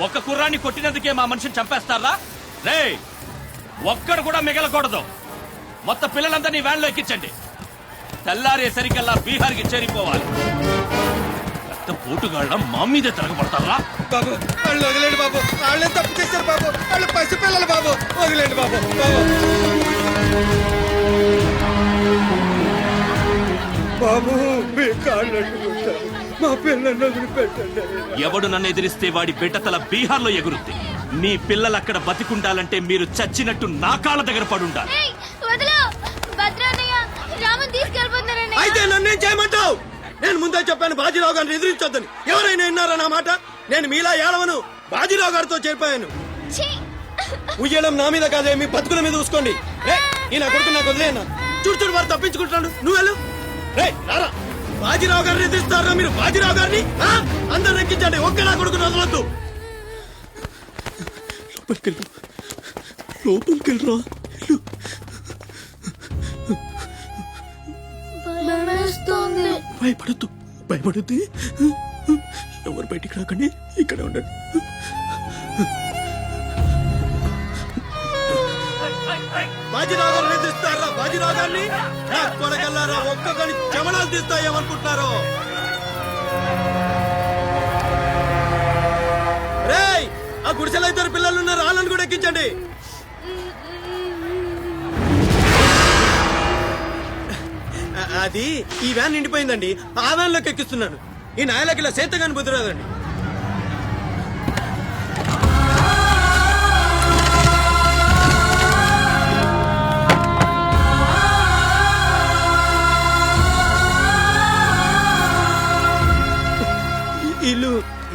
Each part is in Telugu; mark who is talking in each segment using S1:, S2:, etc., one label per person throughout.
S1: ఒక్క కుర్రాన్ని కొట్టినందుకే మా మనిషిని చంపేస్తారా? రే, ఒక్కడు కూడా మిగలకూడదు. మొత్తం పిల్లలందరినీ వ్యాన్లో ఎక్కించండి. తెల్లారేసరికల్లా బీహార్కి చేరిపోవాలి. రక్త పోటుగాళ్ళ మా మీదే తిరగబడతారా?
S2: బాబు వాళ్ళు వదిలేండి బాబు, వాళ్ళే తప్పు చేశారు బాబు, వాళ్ళు పసిపిల్లలు బాబు, వదిలేండి బాబు. బాబు మీ కాళ్ళు మా పిల్లల్ని వదిలిపెట్టండి.
S1: ఎవడు నన్ను ఎదిరిస్తే వాడి బిడ్డతల బీహార్లో ఎగురుద్ది. మీ పిల్లలు అక్కడ బతికుండాలంటే మీరు చచ్చినట్టు నా కాళ్ళ దగ్గర పడుండాలి.
S2: అయితే నన్నేం చేయమంటావు? నేను ముందే చెప్పాను బాజీరావు గారిని ఎదిరించొద్దని. ఎవరైనా విన్నారా నా మాట? నేను మీలా ఏడవను, బాజీరావు గారితో చేరిపోయాను. ఉయ్యడం నా మీద కాదే, మీ బతుకుల మీద చూసుకోండి. ఈ నా కొడుకు నాకు వదిలేనా? చూడు వారు తప్పించుకుంటున్నాడు, నువ్వు వెళ్ళు. రారా, బాజీరావు గారిని ఎదిరిస్తారా మీరు? బాజీరావు గారిని అందరు ఎక్కించండి, ఒక్క నా కొడుకుని వదలొద్దు. లోపలికెళ్ళరా. భయపడద్దు, భయపడద్దు. ఎవరు బయటికి రాకండి, ఇక్కడ ఉండండి. బాజీరావు గారిని తీస్తారా? బాజీరావు గారిని కొడగల్లారా, ఒక్కొక్కని చెమడాలు తీస్తాయేమనుకుంటున్నారు? రేయ్, ఆ గుడిసెలో ఇద్దరు పిల్లలు ఉన్నారు, వాళ్ళని కూడా ఎక్కించండి. అది ఈ వ్యాన్ నిండిపోయిందండి, ఆ వ్యాన్ లోకి ఎక్కిస్తున్నాను. ఈ నాయలకి ఇలా సేతగాని బుద్ధిరాదండి. వీళ్ళు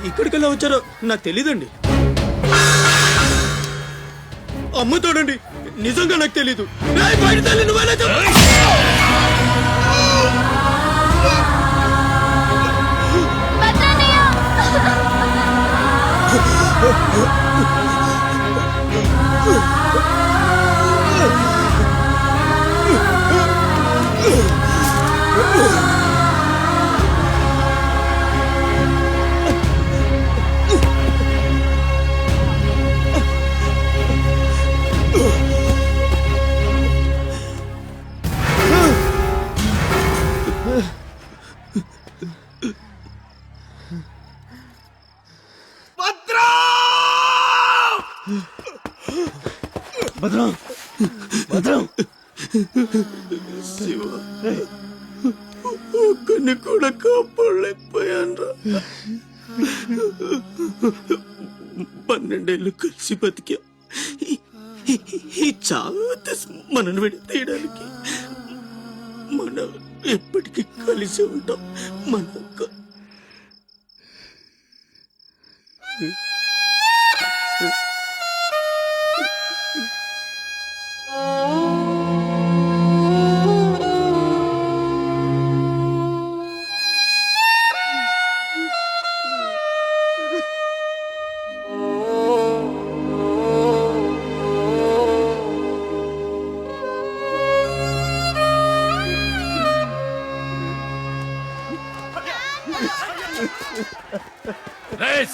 S2: ఇక్కడికెళ్ళా వచ్చారో నాకు తెలీదండి. అమ్ముతాడండి, నిజంగా నాకు తెలీదు. బయట తల్లి నువ్వేనా చెప్పు. భద్రం, భద్రం, శివ, ఒక్కని కూడా కాపాడలేకపోయాను. 12 ఏళ్ళు కలిసి బతికా. ఈ చావు మనను విడతీయడానికి మనం ఎప్పటికీ కలిసి ఉంటాం. మన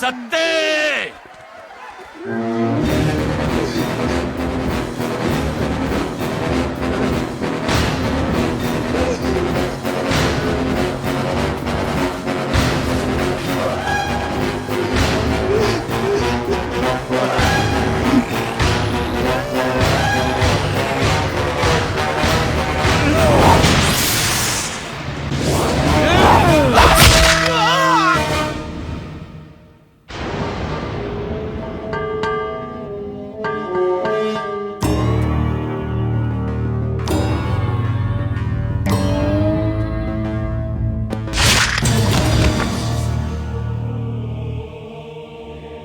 S1: సత్తే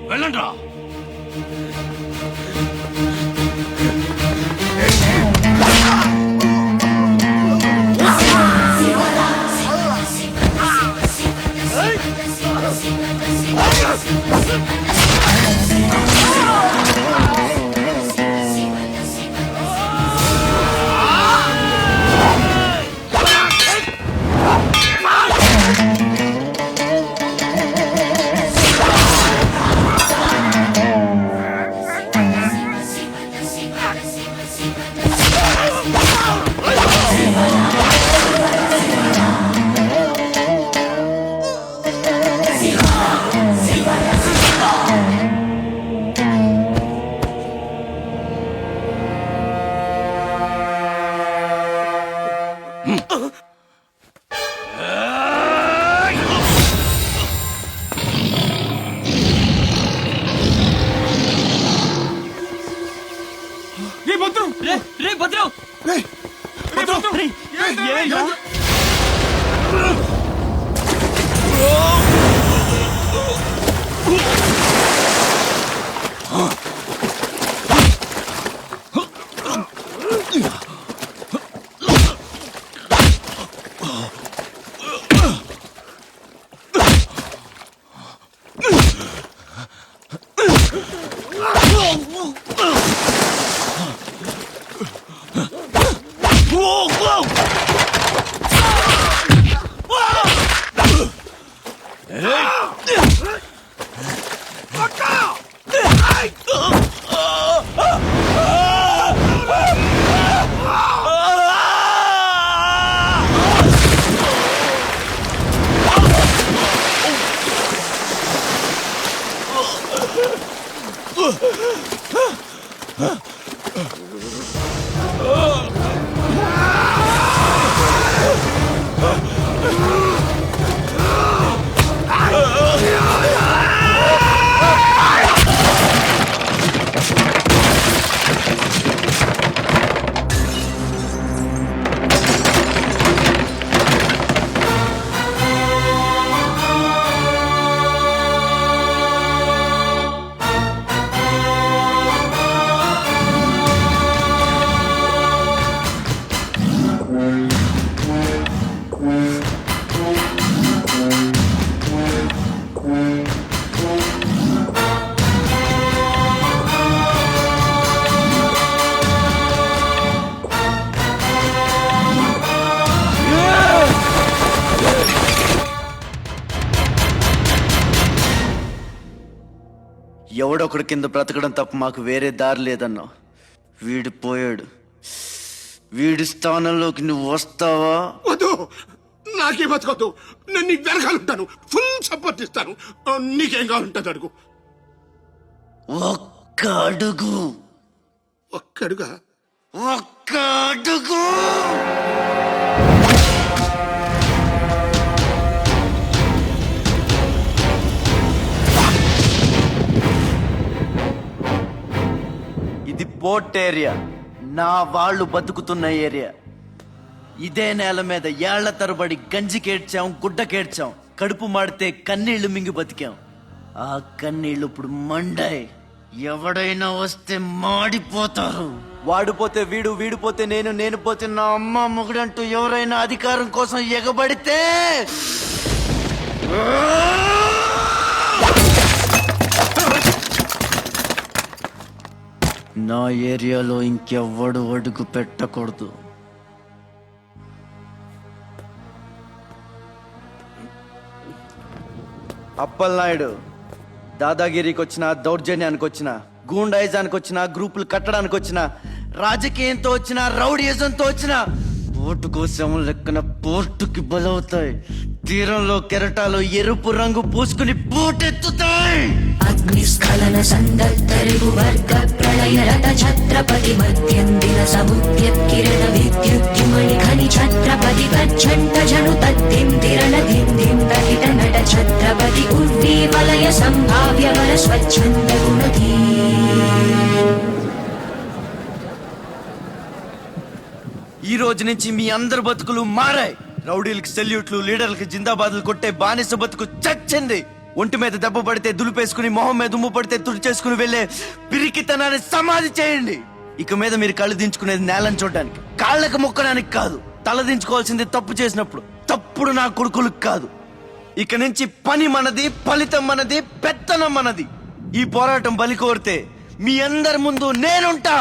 S1: వెళ్ళండ్రా. భద్రం
S3: రేయ్,
S1: రేయ్, ఏమైందిరా?
S4: ఎవడొకడు కింద బ్రతకడం తప్ప మాకు వేరే దారి లేదన్నా. వీడు పోయాడు. వీడి స్థానంలోకి నువ్వు వస్తావా?
S3: వద్దు, నాకే బతకొద్దు. నేను నీకు వెనకాలంటాను, ఫుల్ సపోర్ట్ ఇస్తాను. నీకేం కావాలంటుంది అడుగు.
S4: ఒక్క అడుగు.
S3: ఒక్కడుగా?
S4: ఒక్క అడుగు. ఇది పోర్ట్ ఏరియా, నా వాళ్ళు బతుకుతున్న ఏరియా. ఇదే నేల మీద ఏళ్ల తరబడి గంజికేడ్చాం, గుడ్డకేడ్చాం, కడుపు మాడితే కన్నీళ్లు మింగి బతికాం. ఆ కన్నీళ్లు ఇప్పుడు మండాయి. ఎవడైనా వస్తే మాడిపోతారు. వాడిపోతే వీడు, వీడిపోతే నేను, నేను పోతే నా అమ్మ మొగుడంటూ ఎవరైనా అధికారం కోసం ఎగబడితే నా ఏరియాలో ఇంకెవ్వడు అడుగు పెట్టకూడదు. అప్పలనాయుడు దాదాగిరికి వచ్చినా, దౌర్జన్యానికి వచ్చినా, గూండాయిజానికి వచ్చినా, గ్రూపులు కట్టడానికి వచ్చినా, రాజకీయంతో వచ్చినా, రౌడీయిజంతో వచ్చినా ఓటు కోసం లెక్కన పోర్టుకి బలవుతాయి. తీరంలో కెరటాలు ఎరుపు రంగు పూసుకుని బూటెత్తుతాయి.
S5: అగ్నిస్ఖలన సందర్తరిగు వర్గ ప్రళయ రథ ఛత్రపతి మధ్యందిన సముద్యత్కిరణ విద్యుద్యుమణి ఖని ఛత్రపతి గచ్చంట జను తద్దిం తిరణ ధిం ధిం దహిత నట ఛత్రపతి ఉర్వీ వలయ సంభావ్య వర స్వచ్ఛంద గుణధీ.
S4: ఈ రోజు నుంచి మీ అందరి బతుకులు మారాయి. రౌడీలకు సెల్యూట్లు, లీడర్లకు జిందాబాదులు కొట్టే బానిస బతుకు చచ్చింది. ఒంటి మీద దెబ్బ పడితే దులిపేసుకుని, మొహం మీద ఉమ్ము పడితే తుడిచేసుకుని వెళ్లే పిరికితనాన్ని సమాధి చేయండి. ఇక మీద మీరు కళ్ళు దించుకునేది నేలను చూడడానికి, కాళ్ళకు మొక్కడానికి కాదు. తల దించుకోవాల్సింది తప్పు చేసినప్పుడు. తప్పుడు నా కొడుకులకు కాదు. ఇక నుంచి పని మనది, ఫలితం మనది, పెత్తనం మనది. ఈ పోరాటం బలి కోరితే మీ అందరి ముందు నేనుంటా.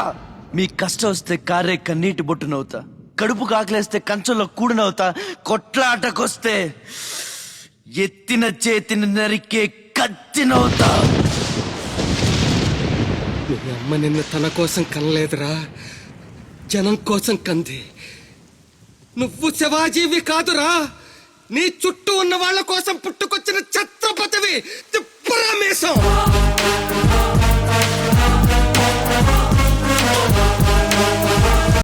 S4: మీ కష్టం వస్తే కారే కన్నీటి బొట్టునవుతా. కడుపు కాకలేస్తే కంచంలో కూడినవుతా. కొట్లాటకొస్తే ఎత్తిన చేతిని నరికే కత్తినవుతా.
S2: మీ అమ్మ నిన్ను తన కోసం కనలేదురా, జనం కోసం కంది. నువ్వు శివాజీవి కాదురా, నీ చుట్టూ ఉన్న వాళ్ళ కోసం పుట్టుకొచ్చిన ఛత్రపతివి. తిప్పరా మీసం.